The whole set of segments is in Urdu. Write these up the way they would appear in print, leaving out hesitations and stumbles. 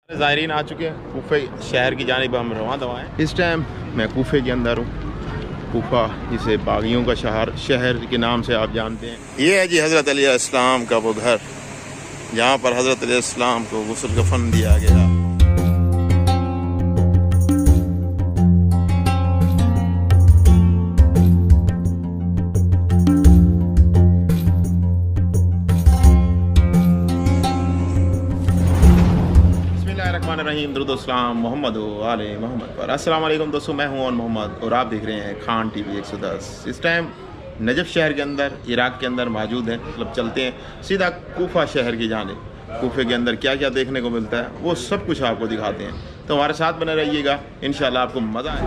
زائرین آ چکے ہیں کوفہ شہر کی جانب ہم رواں دوا ہیں۔ اس ٹائم میں کوفہ کے اندر ہوں۔ کوفہ جسے باغیوں کا شہر کے نام سے آپ جانتے ہیں۔ یہ ہے جی حضرت علیہ السلام کا وہ گھر جہاں پر حضرت علیہ السلام کو غسل کفن دیا گیا۔ رحیم درود السلام محمد و آل محمد پر۔ السلام علیکم دوستو، میں ہوں اون محمد اور آپ دیکھ رہے ہیں خان ٹی وی 110۔ اس ٹائم نجف شہر کے اندر عراق کے اندر موجود ہیں، مطلب چلتے ہیں سیدھا کوفہ شہر کی جانب۔ کوفہ کے اندر کیا کیا دیکھنے کو ملتا ہے وہ سب کچھ آپ کو دکھاتے ہیں، تو ہمارے ساتھ بنے رہیے گا، انشاءاللہ آپ کو مزہ آئے۔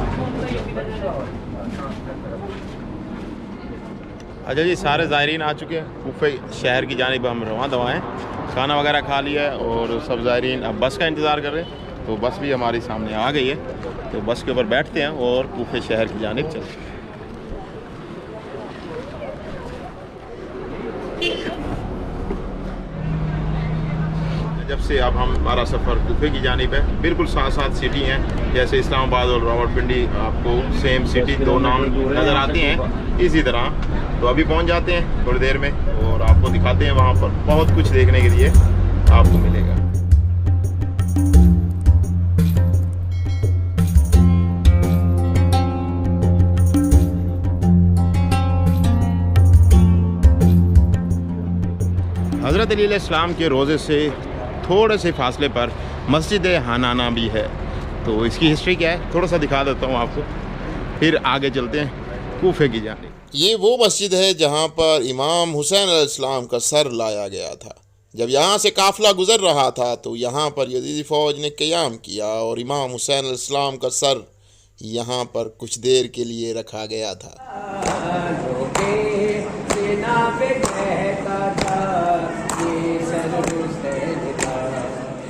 اچھا جی، سارے زائرین آ چکے ہیں کوفہ شہر کی جانب ہم رواں دوا ہیں۔ کھانا وغیرہ کھا لیا ہے اور سب زائرین اب بس کا انتظار کر رہے ہیں، تو بس بھی ہماری سامنے آ گئی ہے، تو بس کے اوپر بیٹھتے ہیں اور کوفہ شہر کی جانب چلتے ہیں۔ جب سے اب ہمارا سفر کوفہ کی جانب ہے، بالکل ساتھ ساتھ سٹی ہیں، جیسے اسلام آباد اور راولپنڈی آپ کو سیم سٹی دو نام نظر آتے ہیں، اسی طرح تو ابھی پہنچ جاتے ہیں تھوڑی دیر میں اور آپ کو دکھاتے ہیں۔ وہاں پر بہت کچھ دیکھنے کے لیے آپ کو ملے گا۔ حضرت علیہ السلام کے روضے سے تھوڑے سے فاصلے پر مسجد حنانہ بھی ہے، تو اس کی ہسٹری کیا ہے تھوڑا سا دکھا دیتا ہوں آپ کو، پھر آگے چلتے ہیں کوفہ کی جانب۔ یہ وہ مسجد ہے جہاں پر امام حسین علیہ السلام کا سر لایا گیا تھا۔ جب یہاں سے قافلہ گزر رہا تھا تو یہاں پر یزیدی فوج نے قیام کیا اور امام حسین علیہ السلام کا سر یہاں پر کچھ دیر کے لیے رکھا گیا تھا۔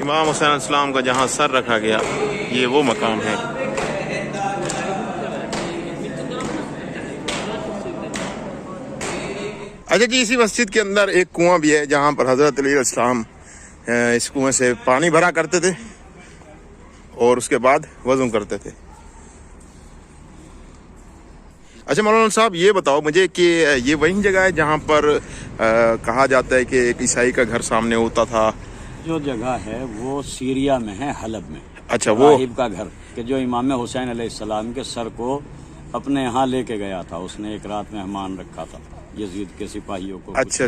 امام حسین علیہ السلام کا جہاں سر رکھا گیا، یہ وہ مقام ہے۔ اچھا جی، اسی مسجد کے اندر ایک کنواں بھی ہے جہاں پر حضرت علیہ السلام اس کنویں سے پانی بھرا کرتے تھے اور اس کے بعد وضو کرتے تھے۔ اچھا مولانا صاحب، یہ بتاؤ مجھے کہ یہ وہی جگہ ہے جہاں پر کہا جاتا ہے کہ ایک عیسائی کا گھر سامنے ہوتا تھا؟ جو جگہ ہے وہ سیریا میں ہے، حلب میں۔ اچھا، وہ راہب کا گھر کہ جو امام حسین علیہ السلام کے سر کو اپنے یہاں لے کے گیا تھا، اس نے ایک رات مہمان رکھا تھا یزید کے سپاہیوں کو اچھا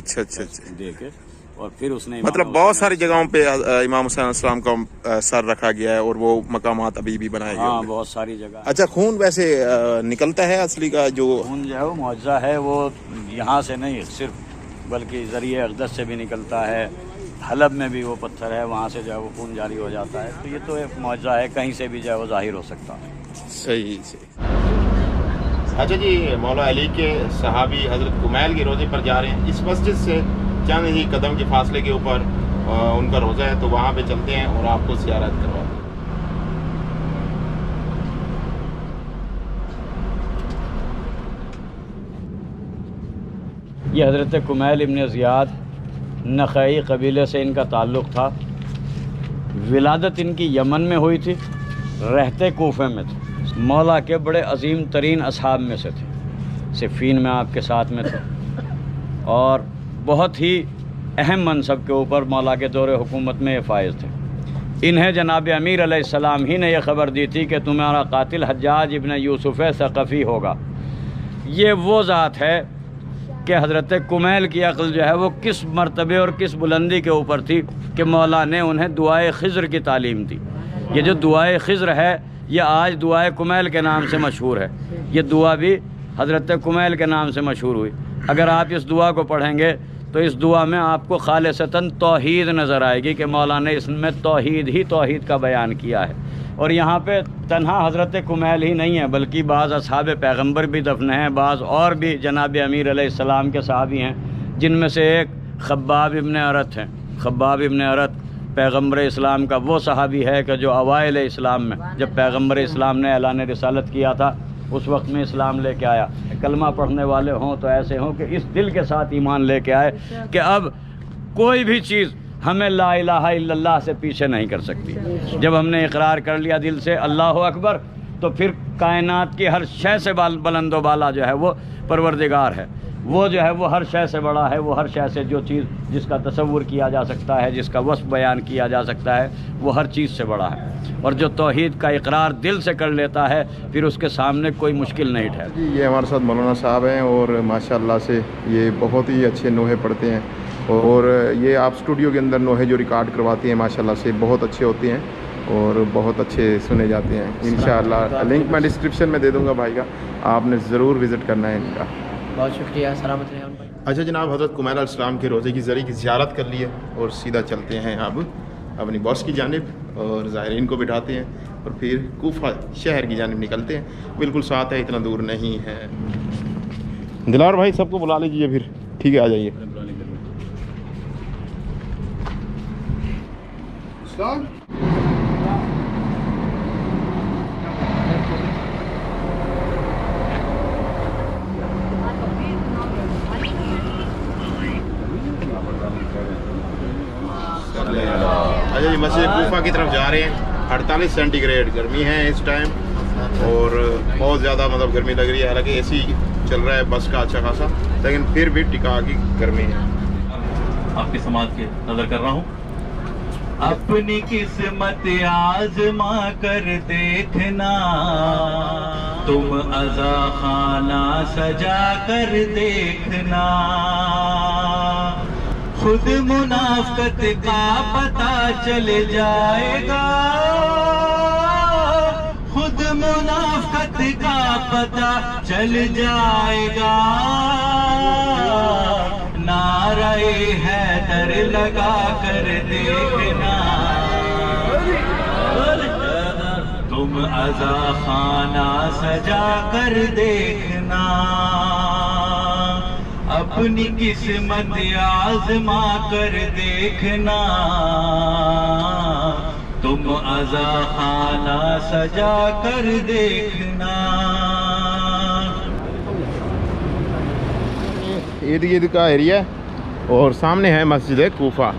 دے کے، اور پھر اس نے مطلب بہت ساری جگہوں پہ امام حسین علیہ السلام کا سر رکھا گیا ہے اور وہ مقامات ابھی بھی بنائے گئے۔ ہاں، بہت ساری جگہ۔ اچھا، خون ویسے نکلتا ہے اصلی کا جو خون جو ہے وہ معجزہ ہے، وہ یہاں سے نہیں صرف بلکہ ذریعہ اقدس سے بھی نکلتا ہے۔ حلب میں بھی وہ پتھر ہے، وہاں سے جو ہے وہ خون جاری ہو جاتا ہے، تو یہ تو ایک معجزہ ہے، کہیں سے بھی جو ہے وہ ظاہر ہو سکتا ہے۔ صحیح۔ اچھا جی، مولا علی کے صحابی حضرت کمیل کے روزے پر جا رہے ہیں۔ اس مسجد سے چند ہی قدم کے فاصلے کے اوپر ان کا روزہ ہے، تو وہاں پہ چلتے ہیں اور آپ کو زیارت کرواتے ہیں۔ یہ حضرت کمیل ابن زیاد نخعی قبیلے سے ان کا تعلق تھا۔ ولادت ان کی یمن میں ہوئی تھی، رہتے کوفہ میں تھے۔ مولا کے بڑے عظیم ترین اصحاب میں سے تھے، صفین میں آپ کے ساتھ میں تھے، اور بہت ہی اہم منصب کے اوپر مولا کے دور حکومت میں یہ فائز تھے۔ انہیں جناب امیر علیہ السلام ہی نے یہ خبر دی تھی کہ تمہارا قاتل حجاج ابن یوسف ثقفی ہوگا۔ یہ وہ ذات ہے کہ حضرت کمیل کی عقل جو ہے وہ کس مرتبے اور کس بلندی کے اوپر تھی کہ مولا نے انہیں دعائے خضر کی تعلیم دی۔ یہ جو دعائے خضر ہے یہ آج دعائے کمیل کے نام سے مشہور ہے۔ یہ دعا بھی حضرت کمیل کے نام سے مشہور ہوئی۔ اگر آپ اس دعا کو پڑھیں گے تو اس دعا میں آپ کو خالصتاً توحید نظر آئے گی کہ مولا نے اس میں توحید کا بیان کیا ہے۔ اور یہاں پہ تنہا حضرت کمیل ہی نہیں ہے، بلکہ بعض اصحاب پیغمبر بھی دفن ہیں، بعض اور بھی جناب امیر علیہ السلام کے صحابی ہیں، جن میں سے ایک خباب ابن ارت ہیں۔ خباب ابن ارت پیغمبر اسلام کا وہ صحابی ہے کہ جو اوائل اسلام میں جب پیغمبر اسلام نے اعلان رسالت کیا تھا اس وقت میں اسلام لے کے آیا۔ کلمہ پڑھنے والے ہوں تو ایسے ہوں کہ اس دل کے ساتھ ایمان لے کے آئے کہ اب کوئی بھی چیز ہمیں لا الہ الا اللہ سے پیچھے نہیں کر سکتی۔ جب ہم نے اقرار کر لیا دل سے اللہ اکبر، تو پھر کائنات کی ہر شے سے بلند و بالا جو ہے وہ پروردگار ہے، وہ جو ہے وہ ہر شے سے بڑا ہے، وہ ہر شے سے جو چیز جس کا تصور کیا جا سکتا ہے، جس کا وصف بیان کیا جا سکتا ہے، وہ ہر چیز سے بڑا ہے۔ اور جو توحید کا اقرار دل سے کر لیتا ہے پھر اس کے سامنے کوئی مشکل نہیں ٹھہرتی۔ یہ ہمارے ساتھ مولانا صاحب ہیں اور ماشاءاللہ سے یہ بہت ہی اچھے نوحے پڑھتے ہیں، اور یہ آپ اسٹوڈیو کے اندر نوحے جو ریکارڈ کرواتے ہیں ماشاءاللہ سے بہت اچھے ہوتے ہیں اور بہت اچھے سنے جاتے ہیں۔ انشاءاللہ لنک میں ڈسکرپشن میں دے دوں گا بھائی کا، آپ نے ضرور وزٹ کرنا ہے ان کا۔ بہت شکریہ، سلامت رہیں بھائی۔ اچھا جناب، حضرت کمیل علیہ السلام کے روزے کی زری کی زیارت کر لی ہے اور سیدھا چلتے ہیں اب اپنی باس کی جانب اور زائرین کو بٹھاتے ہیں اور پھر کوفہ شہر کی جانب نکلتے ہیں۔ بالکل ساتھ ہے، اتنا دور نہیں ہے۔ دلار بھائی سب کو بلا لیجیے پھر، ٹھیک ہے آ جائیے۔ اچھا جی، مسجد کوفہ کی طرف جا رہے ہیں۔ 48 سینٹی گریڈ گرمی ہے اس ٹائم اور بہت زیادہ مطلب گرمی لگ رہی ہے، حالانکہ اے سی چل رہا ہے بس کا اچھا خاصا، لیکن پھر بھی ٹکا کی گرمی ہے۔ آپ کی سماعت کی نظر کر رہا ہوں۔ اپنی قسمت آزما کر دیکھنا، تم عزا خانہ سجا کر دیکھنا، خود منافقت کا پتہ چل جائے گا، خود منافقت کا پتہ چل جائے گا، نعرہ حیدر لگا کر دیکھنا، تم عزا خانہ سجا کر دیکھنا، اپنی قسمت آزما کر دیکھنا، تم عزا خانہ سجا کر دیکھنا۔ ارد گرد کا ایریا ہے اور سامنے ہے مسجد کوفہ،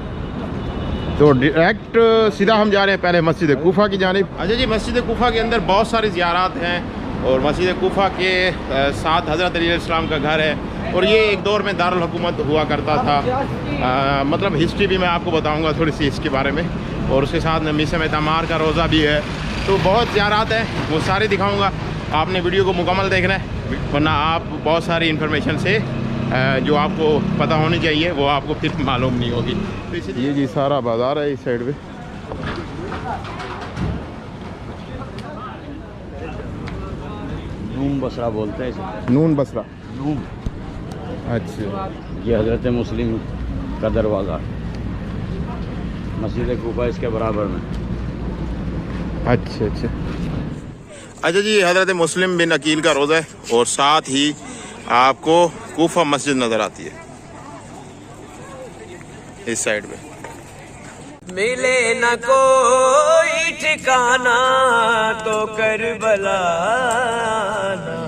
تو ڈائریکٹ سیدھا ہم جا رہے ہیں پہلے مسجد کوفہ کی جانب۔ اچھا جی، مسجد کوفہ کے اندر بہت ساری زیارات ہیں اور مسجد کوفہ کے ساتھ حضرت علی علیہ السلام کا گھر ہے، اور یہ ایک دور میں دارالحکومت ہوا کرتا تھا۔ مطلب ہسٹری بھی میں آپ کو بتاؤں گا تھوڑی سی اس کے بارے میں، اور اس کے ساتھ میثم تمار کا روزہ بھی ہے، تو بہت زیارات ہیں، وہ سارے دکھاؤں گا۔ آپ نے ویڈیو کو مکمل دیکھنا ہے، ورنہ آپ بہت ساری انفارمیشن سے جو آپ کو پتہ ہونی چاہیے وہ آپ کو پھر معلوم نہیں ہوگی۔ یہ جی سارا بازار ہے اس سائڈ پہ۔ نون بصرہ بولتے ہیں اسے، نون بصرہ۔ نون۔ اچھا، یہ حضرت مسلم کا دروازہ، مسجد کوفہ اس کے برابر میں۔ اچھا اچھا اچھا جی، حضرت مسلم بن عقیل کا روزہ ہے اور ساتھ ہی آپ کو کوفہ مسجد نظر آتی ہے اس سائڈ پہ۔ ملے نہ کوئی ٹھکانہ تو کربلا نہ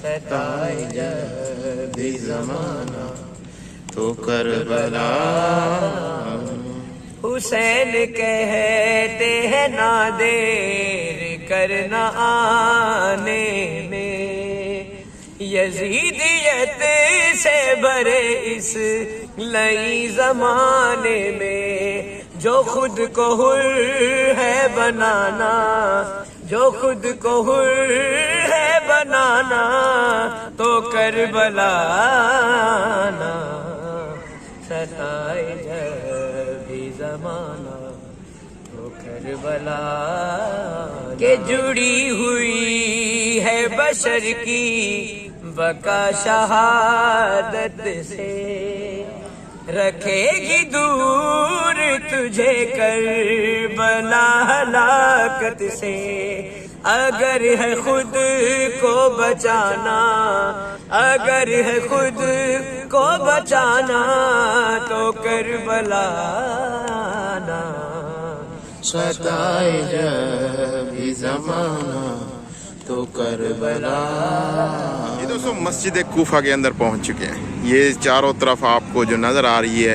ستائے جب بھی زمانہ تو کربلا۔ حسین کہتے ہیں نہ دیر کرنا آنے میں، یزیدیت سے بھرے اس نئی زمانے میں، جو خود کو حر ہے بنانا، جو خود کو حر ہے بنانا تو کربلا نہ ستائے جب بھی زمانہ تو کربلا، کہ جڑی ہوئی ہے بشر کی بقا شہادت سے، رکھے گی دور تجھے کربلا ہلاکت سے، اگر ہے خود کو بچانا، اگر ہے خود کو بچانا تو کربلا نہ ستائے جب بھی زمانہ تو کربلا۔ یہ دوستوں مسجد کوفہ کے اندر پہنچ چکے ہیں۔ یہ چاروں طرف آپ کو جو نظر آ رہی ہے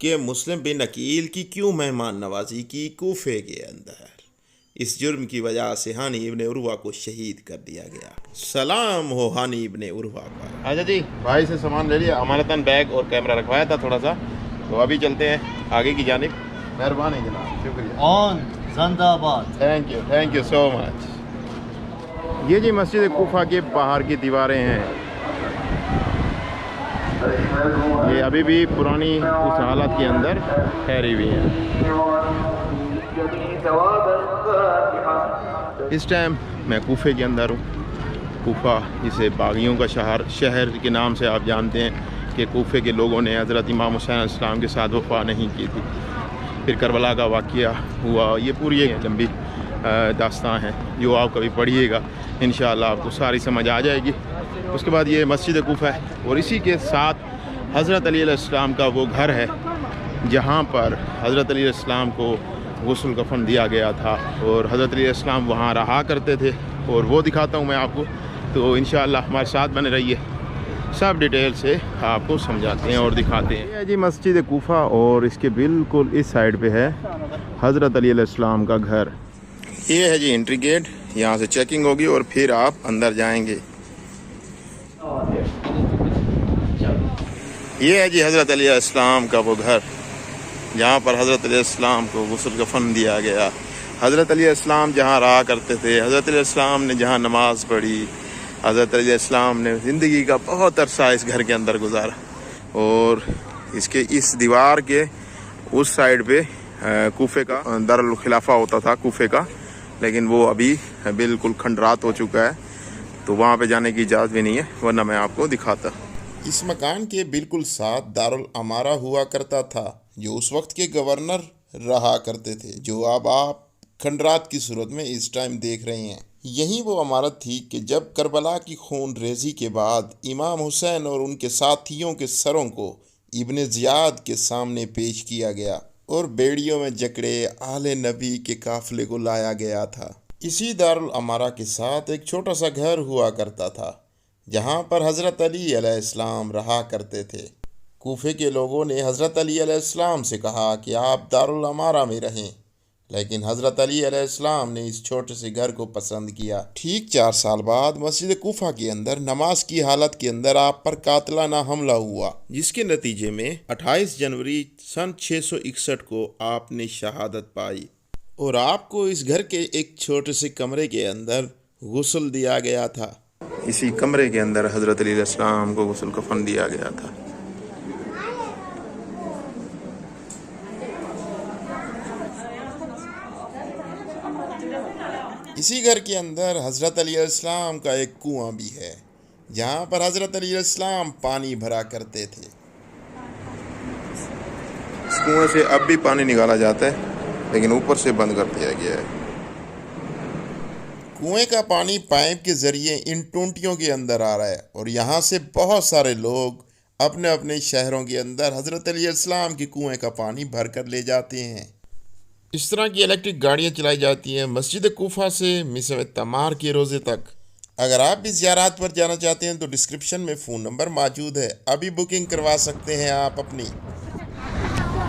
کہ مسلم بن عقیل کی کیوں مہمان نوازی کی کوفے کے اندر۔ اس جرم کی وجہ سے ہانی ابن عروہ کو شہید کر دیا گیا۔ سلام ہو ہانی ابن عروہ کا۔ اچھا جی، بھائی سے سامان لے لیا، امانتاً بیگ اور کیمرہ رکھوایا تھا تھوڑا سا، تو ابھی چلتے ہیں آگے کی جانب۔ مہربانی جناب، شکریہ۔ آن زندہ آباد۔ تھینک یو سو مچ۔ یہ جی مسجد کوفہ کے باہر کی دیواریں ہیں، یہ ابھی بھی پرانی اس حالت کے اندر ٹھہری ہوئی ہیں۔ اس ٹائم میں کوفے کے اندر ہوں۔ کوفہ جسے باغیوں کا شہر کے نام سے آپ جانتے ہیں کہ کوفے کے لوگوں نے حضرت امام حسین علیہ السلام کے ساتھ وفا نہیں کی تھی۔ پھر کربلا کا واقعہ ہوا، یہ پوری ایک لمبی داستان ہے جو آپ کبھی پڑھیے گا، انشاءاللہ آپ کو ساری سمجھ آ جائے گی۔ اس کے بعد یہ مسجد کوفہ ہے، اور اسی کے ساتھ حضرت علی علیہ السلام کا وہ گھر ہے جہاں پر حضرت علی علیہ السلام کو غسل کفن دیا گیا تھا، اور حضرت علی علیہ السلام وہاں رہا کرتے تھے، اور وہ دکھاتا ہوں میں آپ کو، تو انشاءاللہ ہمارے ساتھ بنے رہیے، سب ڈیٹیل سے آپ کو سمجھاتے ہیں اور دکھاتے ہیں۔ یہ ہے جی مسجد کوفہ، اور اس کے بالکل اس سائڈ پہ ہے حضرت علی علیہ السلام کا گھر۔ یہ ہے جی انٹری گیٹ، یہاں سے چیکنگ ہوگی اور پھر آپ اندر جائیں گے۔ یہ ہے جی حضرت علی علیہ السلام کا وہ گھر جہاں پر حضرت علیہ السلام کو غسل کفن دیا گیا۔ حضرت علیہ السلام جہاں رہا کرتے تھے، حضرت علیہ السلام نے جہاں نماز پڑھی، حضرت علیہ السلام نے زندگی کا بہت عرصہ اس گھر کے اندر گزارا، اور اس کے اس دیوار کے اس سائڈ پہ کوفے کا دارالخلافہ ہوتا تھا کوفے کا، لیکن وہ ابھی بالکل کھنڈرات ہو چکا ہے، تو وہاں پہ جانے کی اجازت بھی نہیں ہے، ورنہ میں آپ کو دکھاتا۔ اس مکان کے بالکل ساتھ دارالامارہ ہوا کرتا تھا، جو اس وقت کے گورنر رہا کرتے تھے، جو اب آپ کھنڈرات کی صورت میں اس ٹائم دیکھ رہے ہیں۔ یہی وہ عمارت تھی کہ جب کربلا کی خون ریزی کے بعد امام حسین اور ان کے ساتھیوں کے سروں کو ابن زیاد کے سامنے پیش کیا گیا اور بیڑیوں میں جکڑے آل نبی کے قافلے کو لایا گیا تھا۔ اسی دارالامارہ کے ساتھ ایک چھوٹا سا گھر ہوا کرتا تھا جہاں پر حضرت علی علیہ السلام رہا کرتے تھے۔ کوفے کے لوگوں نے حضرت علی علیہ السلام سے کہا کہ آپ دارالامارہ میں رہیں، لیکن حضرت علی علیہ السلام نے اس چھوٹے سے گھر کو پسند کیا۔ ٹھیک 4 سال بعد مسجد کوفہ کے اندر نماز کی حالت کے اندر آپ پر قاتلانہ حملہ ہوا، جس کے نتیجے میں 28 جنوری سن 661 کو آپ نے شہادت پائی، اور آپ کو اس گھر کے ایک چھوٹے سے کمرے کے اندر غسل دیا گیا تھا۔ اسی کمرے کے اندر حضرت علی علیہ السلام کو غسل کفن دیا گیا تھا۔ اسی گھر کے اندر حضرت علی علیہ السلام کا ایک کنواں بھی ہے جہاں پر حضرت علی علیہ السلام پانی بھرا کرتے تھے۔ اس کنویں سے اب بھی پانی نکالا جاتا ہے، لیکن اوپر سے بند کر دیا گیا ہے۔ کنویں کا پانی پائپ کے ذریعے ان ٹونٹیوں کے اندر آ رہا ہے، اور یہاں سے بہت سارے لوگ اپنے اپنے شہروں کے اندر حضرت علی علیہ السلام کے کنویں کا پانی بھر کر لے جاتے ہیں۔ اس طرح کی الیکٹرک گاڑیاں چلائی جاتی ہیں مسجد کوفہ سے موسم تمار کے روزے تک۔ اگر آپ بھی زیارات پر جانا چاہتے ہیں تو ڈسکرپشن میں فون نمبر موجود ہے، ابھی بکنگ کروا سکتے ہیں آپ اپنی۔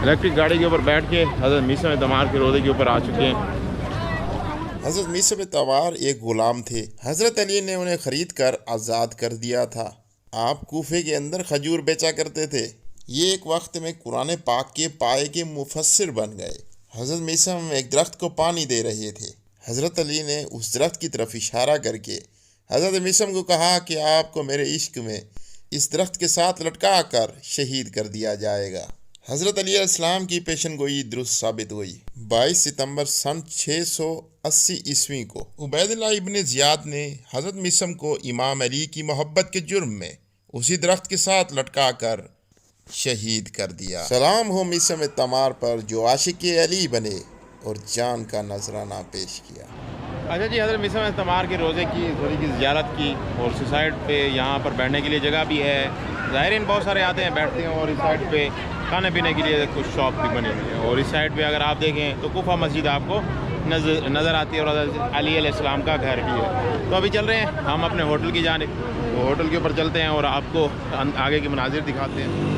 الیکٹرک گاڑی کے اوپر بیٹھ کے حضرت موسم تمار کے روزے کے اوپر آ چکے ہیں۔ حضرت موسم تمار ایک غلام تھے، حضرت علی نے انہیں خرید کر آزاد کر دیا تھا۔ آپ کوفے کے اندر کھجور بیچا کرتے تھے۔ یہ ایک وقت میں قرآن پاک کے پائے کے مفسر بن گئے۔ حضرت موسم ایک درخت کو پانی دے رہے تھے، حضرت علی نے اس درخت کی طرف اشارہ کر کے حضرت موسم کو کہا کہ آپ کو میرے عشق میں اس درخت کے ساتھ لٹکا کر شہید کر دیا جائے گا۔ حضرت علی علیہ السلام کی پیشن گوئی درست ثابت ہوئی۔ 22 ستمبر سن 680 عیسوی کو عبید اللہ ابن زیاد نے حضرت موسم کو امام علی کی محبت کے جرم میں اسی درخت کے ساتھ لٹکا کر شہید کر دیا۔ سلام ہو موسم تمار پر جو عاشق علی بنے اور جان کا نذرانہ پیش کیا۔ اچھا جی، حضرت موسم تمار کے روزے کی تھوڑی کی زیارت کی، اور اس سائڈ پہ یہاں پر بیٹھنے کے لیے جگہ بھی ہے، ظاہرین بہت سارے آتے ہیں بیٹھتے ہیں، اور اس سائڈ پہ کھانے پینے کے لیے کچھ شاپ بھی بنے ہوئے ہیں، اور اس سائڈ پہ اگر آپ دیکھیں تو کوفہ مسجد آپ کو نظر آتی ہے، اور حضرت علی علیہ السلام کا گھر بھی ہے۔ تو ابھی چل رہے ہیں ہم اپنے ہوٹل کی جانب، تو ہوٹل کے اوپر چلتے ہیں اور آپ کو آگے کے مناظر دکھاتے ہیں۔